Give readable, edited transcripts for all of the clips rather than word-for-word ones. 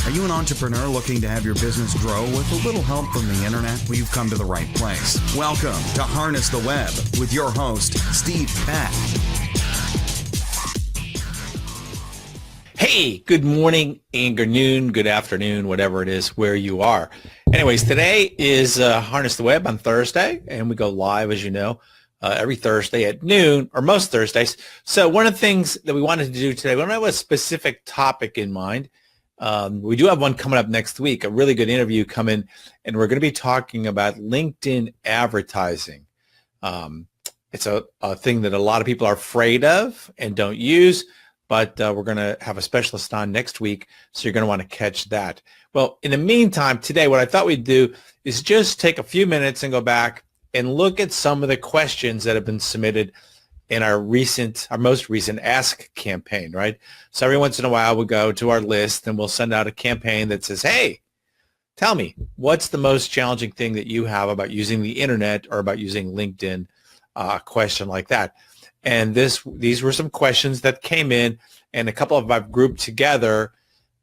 Are you an entrepreneur looking to have your business grow with a little help from the internet? Well, you've come to the right place. Welcome to Harness the Web with your host, Steve Peck. Hey, good morning, and good noon, good afternoon, whatever it is where you are. Anyways, today is Harness the Web on Thursday, and we go live, as you know, every Thursday at noon, or most Thursdays. So one of the things that we wanted to do today, we don't have a specific topic in mind. We do have one coming up next week, a really good interview coming, and we're going to be talking about LinkedIn advertising. It's a thing that a lot of people are afraid of and don't use, but we're going to have a specialist on next week, so you're going to want to catch that. Well, in the meantime, today, what I thought we'd do is just take a few minutes and go back and look at some of the questions that have been submitted in our most recent Ask campaign, right? So every once in a while, we'll go to our list and we'll send out a campaign that says, hey, tell me, what's the most challenging thing that you have about using the internet or about using LinkedIn, a question like that. And these were some questions that came in, and a couple of them I've grouped together.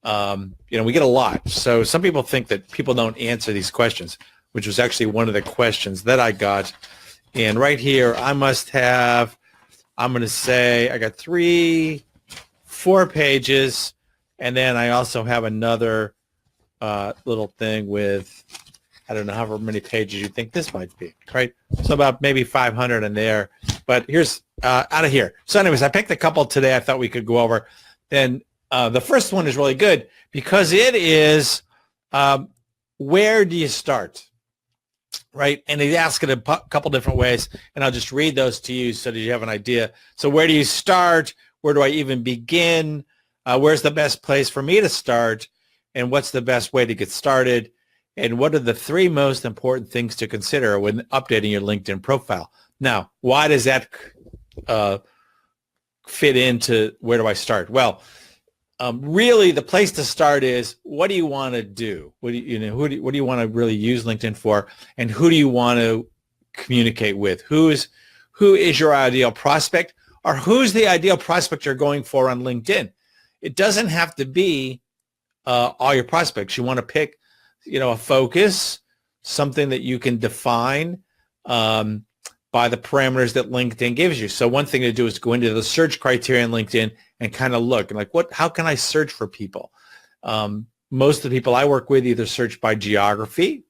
We get a lot. So some people think that people don't answer these questions, which was actually one of the questions that I got. And right here, I'm going to say I got 4 pages, and then I also have another little thing with, I don't know however many pages you think this might be, right? So about maybe 500 in there. But here's out of here. So anyways, I picked a couple today I thought we could go over. Then the first one is really good because it is, where do you start? Right? And they ask it a couple different ways, and I'll just read those to you so that you have an idea. So where do you start? Where do I even begin? Where's the best place for me to start? And what's the best way to get started? And what are the 3 most important things to consider when updating your LinkedIn profile? Now, why does that fit into where do I start? Well, really, the place to start is, what do you want to do? What do you want to really use LinkedIn for, and who do you want to communicate with? Who is your ideal prospect, or who's the ideal prospect you're going for on LinkedIn? It doesn't have to be all your prospects. You want to pick, a focus, something that you can define by the parameters that LinkedIn gives you. So one thing to do is go into the search criteria in LinkedIn and kind of look and how can I search for people? Most of the people I work with either search by geography,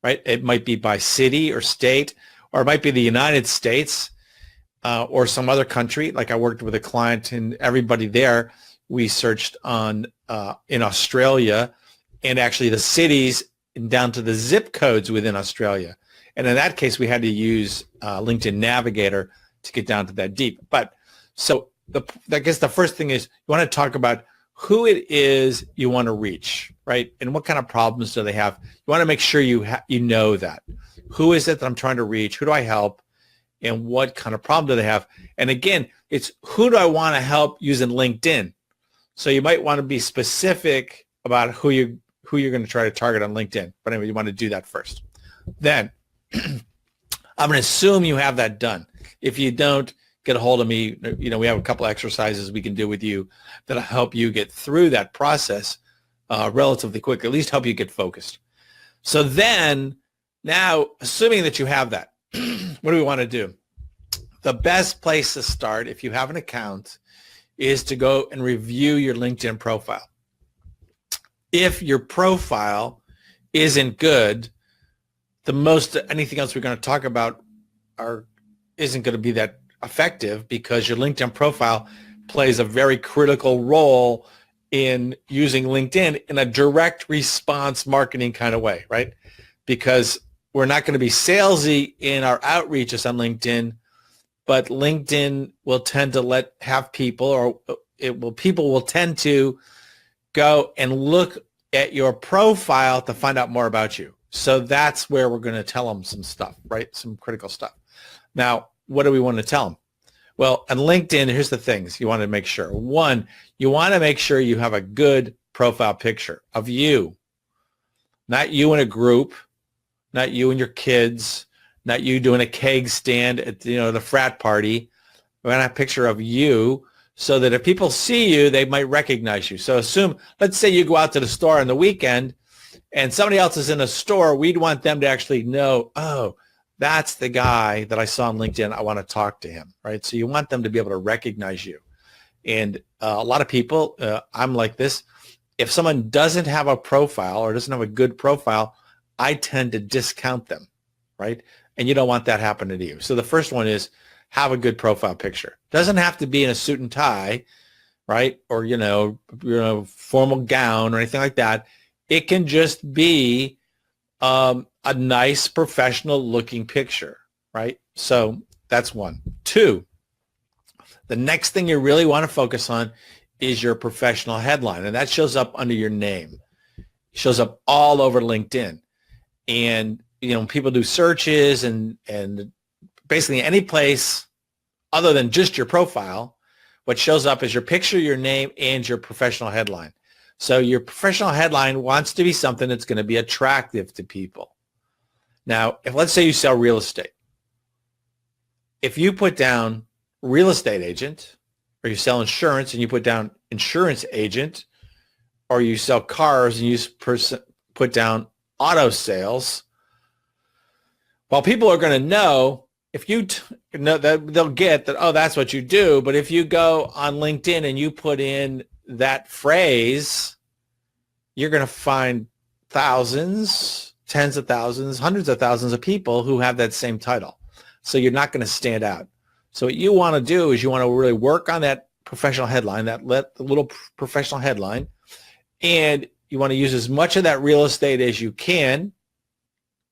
right? It might be by city or state, or it might be the United States or some other country. Like I worked with a client, and everybody there, we searched on in Australia, and actually the cities down to the zip codes within Australia. And in that case, we had to use LinkedIn Navigator to get down to that deep. But so I guess the first thing is you want to talk about who it is you want to reach, right? And what kind of problems do they have? You want to make sure you know that. Who is it that I'm trying to reach? Who do I help? And what kind of problem do they have? And again, it's who do I want to help using LinkedIn? So you might want to be specific about who you're going to try to target on LinkedIn. But anyway, you want to do that first. Then I'm going to assume you have that done. If you don't, get a hold of me. We have a couple exercises we can do with you that'll help you get through that process relatively quick, at least help you get focused. So then, now, assuming that you have that, what do we want to do? The best place to start, if you have an account, is to go and review your LinkedIn profile. If your profile isn't good, anything else we're going to talk about isn't going to be that effective, because your LinkedIn profile plays a very critical role in using LinkedIn in a direct response marketing kind of way, right? Because we're not going to be salesy in our outreaches on LinkedIn, but LinkedIn will tend to people will tend to go and look at your profile to find out more about you. So that's where we're going to tell them some stuff, right? Some critical stuff. Now, what do we want to tell them? Well, on LinkedIn, here's the things you want to make sure. One, you want to make sure you have a good profile picture of you, not you in a group, not you and your kids, not you doing a keg stand at the frat party. We want a picture of you so that if people see you, they might recognize you. So let's say you go out to the store on the weekend and somebody else is in a store, we'd want them to actually know, oh, that's the guy that I saw on LinkedIn. I want to talk to him, right? So you want them to be able to recognize you. And a lot of people, I'm like this. If someone doesn't have a profile or doesn't have a good profile, I tend to discount them, right? And you don't want that happening to you. So the first one is have a good profile picture. Doesn't have to be in a suit and tie, right? Or, formal gown or anything like that. It can just be a nice professional looking picture, right? So that's one. Two, the next thing you really want to focus on is your professional headline. And that shows up under your name. It shows up all over LinkedIn. And, people do searches and basically any place other than just your profile, what shows up is your picture, your name, and your professional headline. So your professional headline wants to be something that's going to be attractive to people. Now, let's say you sell real estate. If you put down real estate agent, or you sell insurance and you put down insurance agent, or you sell cars and you put down auto sales, well, people are going to know if you know that they'll get that, oh, that's what you do. But if you go on LinkedIn and you put in that phrase, you're going to find thousands, tens of thousands, hundreds of thousands of people who have that same title. So you're not going to stand out. So what you want to do is you want to really work on that professional headline, the little professional headline, and you want to use as much of that real estate as you can,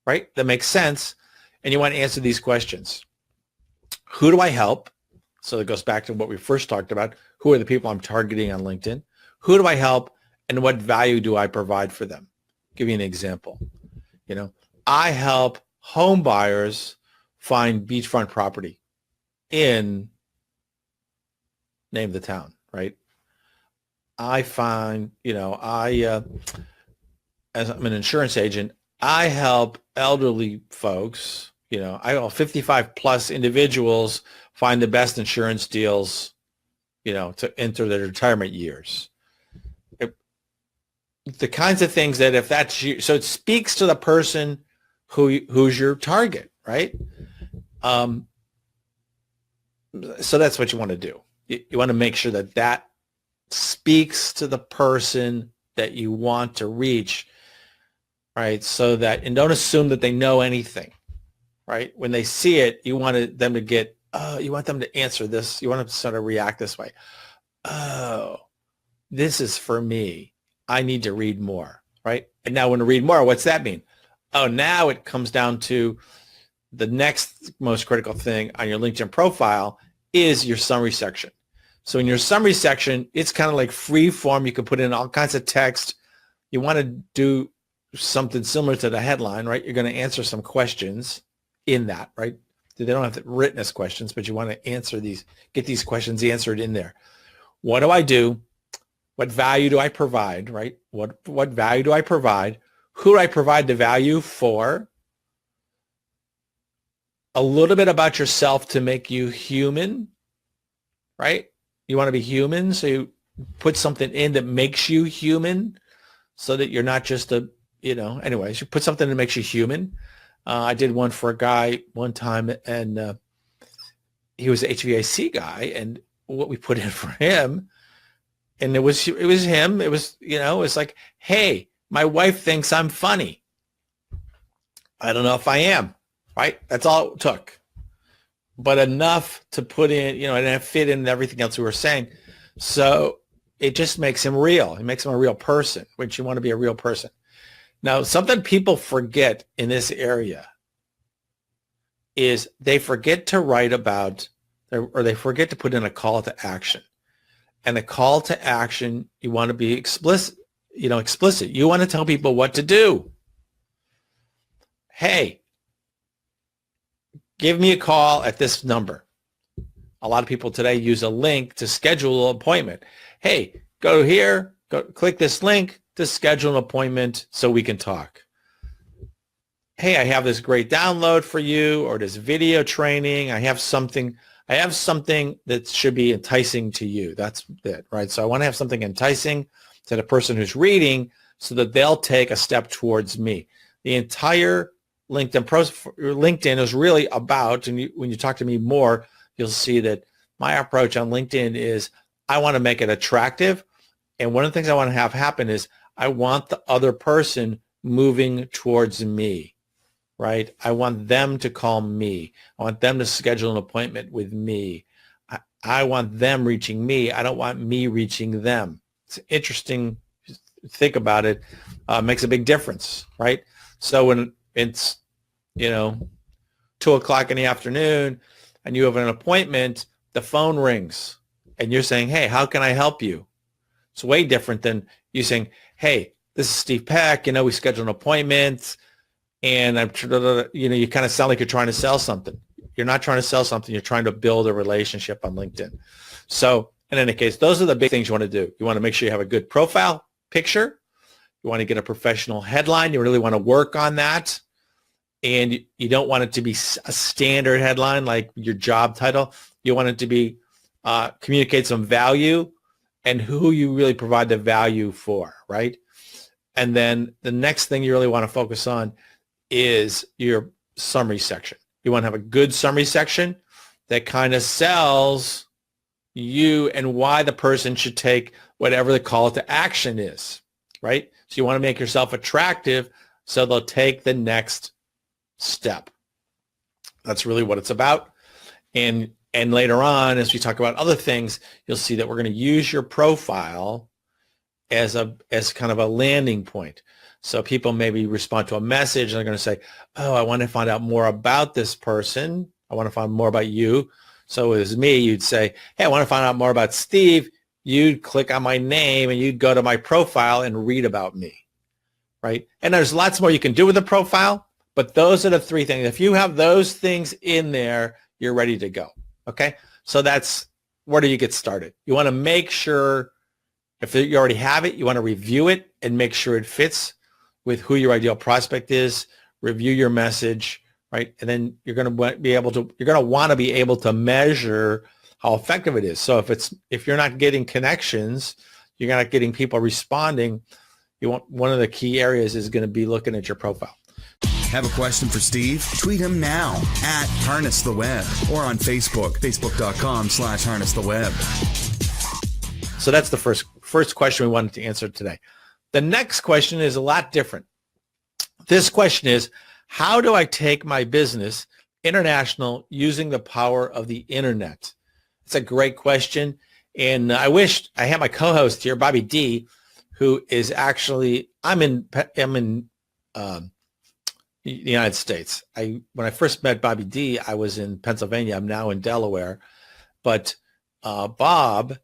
right? That makes sense. And you want to answer these questions. Who do I help? So it goes back to what we first talked about. Who are the people I'm targeting on LinkedIn? Who do I help? And what value do I provide for them? I'll give you an example. I help home buyers find beachfront property in, name the town, right? I find, as I'm an insurance agent, I help elderly folks, I help 55 plus individuals find the best insurance deals, to enter their retirement years. The kinds of things that if that's you, so it speaks to the person who's your target, right? So that's what you want to do. You want to make sure that speaks to the person that you want to reach, right? So that, and don't assume that they know anything, right? When they see it, you want them to get, you want them to answer this. You want them to sort of react this way. Oh, this is for me. I need to read more, right? And now when to read more, what's that mean? Oh, now it comes down to the next most critical thing on your LinkedIn profile is your summary section. So in your summary section, it's kind of like free form. You can put in all kinds of text. You want to do something similar to the headline, right? You're going to answer some questions in that, right? They don't have to written as questions, but you want to answer these, get these questions answered in there. What do I do? What value do I provide, right? What value do I provide? Who do I provide the value for? A little bit about yourself to make you human, right? You want to be human, so you put something in that makes you human so that you're not just anyways, you put something that makes you human. I did one for a guy one time, and he was an HVAC guy, and what we put in for him, and it was him. It was, it's like, hey, my wife thinks I'm funny. I don't know if I am, right? That's all it took. But enough to put in, and it fit in everything else we were saying. So it just makes him real. It makes him a real person, which you want to be a real person. Now, something people forget in this area is they forget to write about, or they forget to put in a call to action. And the call to action, you want to be explicit. You want to tell people what to do. Hey, give me a call at this number. A lot of people today use a link to schedule an appointment. Hey, go here, click this link to schedule an appointment so we can talk. Hey, I have this great download for you, or this video training. I have something I have something that should be enticing to you. That's it, right? So I want to have something enticing to the person who's reading so that they'll take a step towards me. The entire LinkedIn is really about, and when you talk to me more, you'll see that my approach on LinkedIn is I want to make it attractive. And one of the things I want to have happen is I want the other person moving towards me, right? I want them to call me. I want them to schedule an appointment with me. I want them reaching me. I don't want me reaching them. It's interesting. Think about it. Makes a big difference, right? So when it's, 2:00 in the afternoon and you have an appointment, the phone rings and you're saying, hey, how can I help you? It's way different than you saying, hey, this is Steve Peck. We scheduled an appointment and you kind of sound like you're trying to sell something. You're not trying to sell something. You're trying to build a relationship on LinkedIn. So in any case, those are the big things you want to do. You want to make sure you have a good profile picture. You want to get a professional headline. You really want to work on that. And you don't want it to be a standard headline like your job title. You want it to be communicate some value and who you really provide the value for, right? And then the next thing you really want to focus on is your summary section. You want to have a good summary section that kind of sells you and why the person should take whatever the call to action is, right? So you want to make yourself attractive so they'll take the next step. That's really what it's about. And later on, as we talk about other things, you'll see that we're going to use your profile as kind of a landing point. So people maybe respond to a message and they're going to say, oh, I want to find out more about this person. I want to find more about you. So as me, you'd say, hey, I want to find out more about Steve. You'd click on my name and you'd go to my profile and read about me, right? And there's lots more you can do with the profile, but those are the three things. If you have those things in there, you're ready to go, okay? So that's where do you get started? You want to make sure if you already have it, you want to review it and make sure it fits with who your ideal prospect is, review your message, right? And then you're going to want to be able to measure how effective it is. So if you're not getting connections, you're not getting people responding, one of the key areas is going to be looking at your profile. Have a question for Steve? Tweet him now at Harness the Web or on Facebook, facebook.com/harnesstheweb. So that's the first question we wanted to answer today. The next question is a lot different. This question is, how do I take my business international using the power of the internet? It's a great question. And I wish I had my co-host here, Bobby D, who is actually, I'm in the United States. When I first met Bobby D, I was in Pennsylvania. I'm now in Delaware. But Bob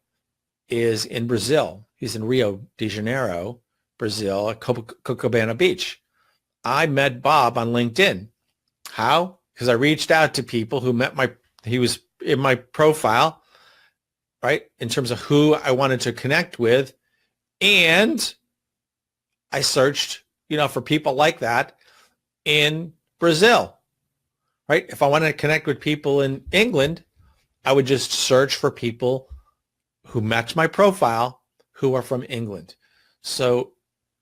is in Brazil. He's in Rio de Janeiro, Brazil, at Copacabana Beach. I met Bob on LinkedIn. How? Because I reached out to people who he was in my profile, right, in terms of who I wanted to connect with. And I searched, for people like that in Brazil, right? If I wanted to connect with people in England, I would just search for people who match my profile who are from England. So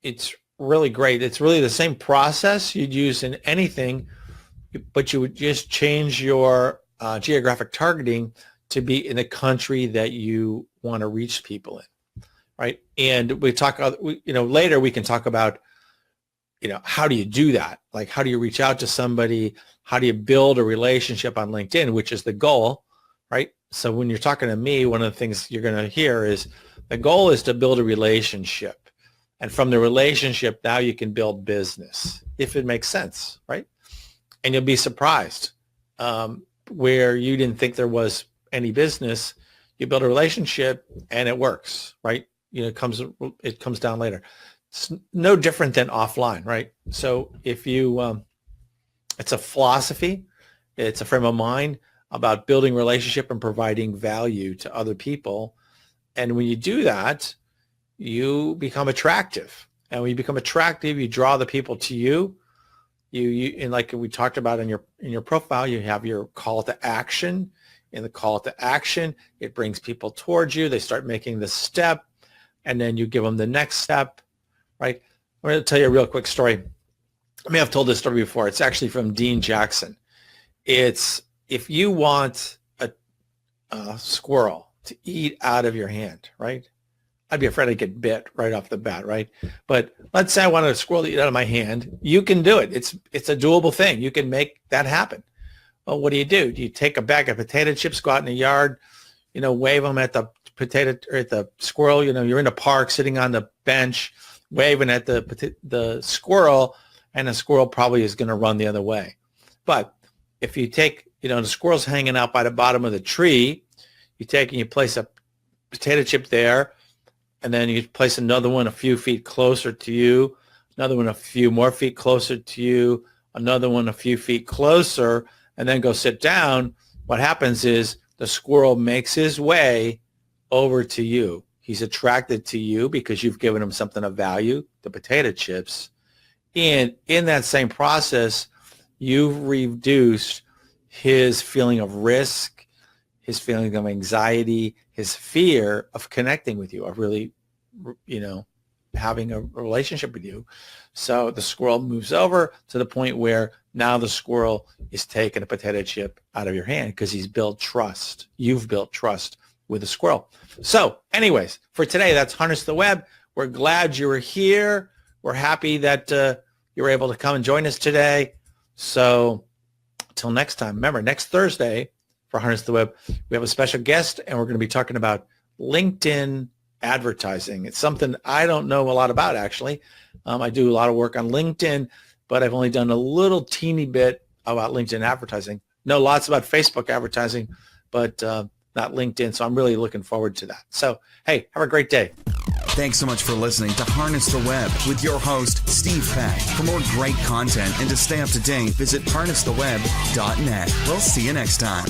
it's really great. It's really the same process you'd use in anything, but you would just change your geographic targeting to be in the country that you want to reach people in, right? And we talk, later we can talk about, how do you do that? Like, how do you reach out to somebody? How do you build a relationship on LinkedIn, which is the goal, right? So when you're talking to me, one of the things you're going to hear is the goal is to build a relationship. And from the relationship, now you can build business, if it makes sense, right? And you'll be surprised where you didn't think there was any business. You build a relationship and it works, right? It comes down later. It's no different than offline, right? So if you, it's a philosophy, it's a frame of mind about building relationship and providing value to other people. And when you do that, you become attractive. And when you become attractive, you draw the people to you. And like we talked about in your profile, you have your call to action in the call to action. It brings people towards you. They start making the step, and then you give them the next step, right? I'm going to tell you a real quick story. I may have told this story before. It's actually from Dean Jackson. It's if you want a squirrel to eat out of your hand, right? I'd be afraid I'd get bit right off the bat, right? But let's say I want a squirrel to eat out of my hand. You can do it. It's a doable thing. You can make that happen. Well, what do? You take a bag of potato chips, go out in the yard, wave them at the potato or at the squirrel. You're in a park sitting on the bench, waving at the squirrel, and the squirrel probably is going to run the other way. But if you take, the squirrel's hanging out by the bottom of the tree, you take and you place a potato chip there, and then you place another one a few feet closer to you, another one a few more feet closer to you, another one a few feet closer, and then go sit down. What happens is the squirrel makes his way over to you. He's attracted to you because you've given him something of value, the potato chips. And in that same process, you've reduced his feeling of risk, his feeling of anxiety, his fear of connecting with you, of really, having a relationship with you. So the squirrel moves over to the point where now the squirrel is taking a potato chip out of your hand because he's built trust. You've built trust with the squirrel. So anyways, for today, that's Harness the Web. We're glad you were here. We're happy that you were able to come and join us today. So until next time, remember, next Thursday for Harness the Web, we have a special guest, and we're going to be talking about LinkedIn advertising. It's something I don't know a lot about, actually. I do a lot of work on LinkedIn, but I've only done a little teeny bit about LinkedIn advertising. Know lots about Facebook advertising, but not LinkedIn. So I'm really looking forward to that. So, hey, have a great day. Thanks so much for listening to Harness the Web with your host, Steve Peck. For more great content and to stay up to date, visit harnesstheweb.net. We'll see you next time.